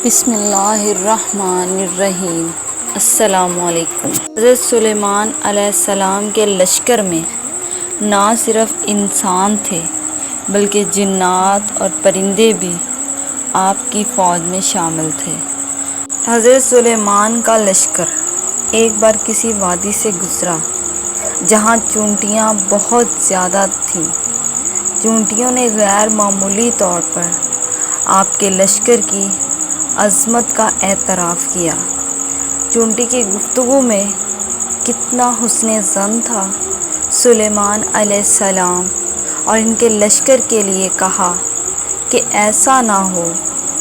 بسم اللہ الرحمن الرحیم۔ السلام علیکم۔ حضرت سلیمان علیہ السلام کے لشکر میں نہ صرف انسان تھے بلکہ جنات اور پرندے بھی آپ کی فوج میں شامل تھے۔ حضرت سلیمان کا لشکر ایک بار کسی وادی سے گزرا جہاں چونٹیاں بہت زیادہ تھیں۔ چونٹیوں نے غیر معمولی طور پر آپ کے لشکر کی عظمت کا اعتراف کیا۔ چونٹی کی گفتگو میں کتنا حسن ظن تھا۔ سلیمان علیہ السلام اور ان کے لشکر کے لیے کہا کہ ایسا نہ ہو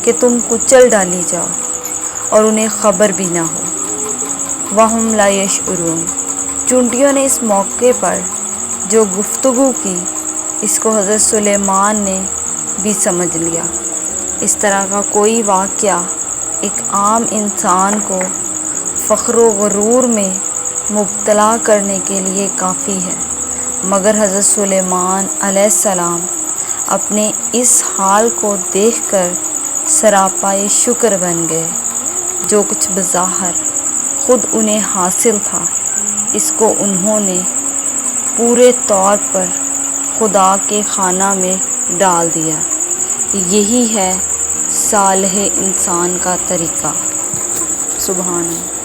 کہ تم کچل ڈالی جاؤ اور انہیں خبر بھی نہ ہو۔ وَهُمْ لَا يَشْعُرُونَ۔ چونٹیوں نے اس موقع پر جو گفتگو کی اس کو حضرت سلیمان نے بھی سمجھ لیا۔ اس طرح کا کوئی واقعہ ایک عام انسان کو فخر و غرور میں مبتلا کرنے کے لیے کافی ہے، مگر حضرت سلیمان علیہ السلام اپنے اس حال کو دیکھ کر سراپائے شکر بن گئے۔ جو کچھ بظاہر خود انہیں حاصل تھا اس کو انہوں نے پورے طور پر خدا کے خانہ میں ڈال دیا۔ یہی ہے صالح انسان کا طریقہ۔ سبحان اللہ۔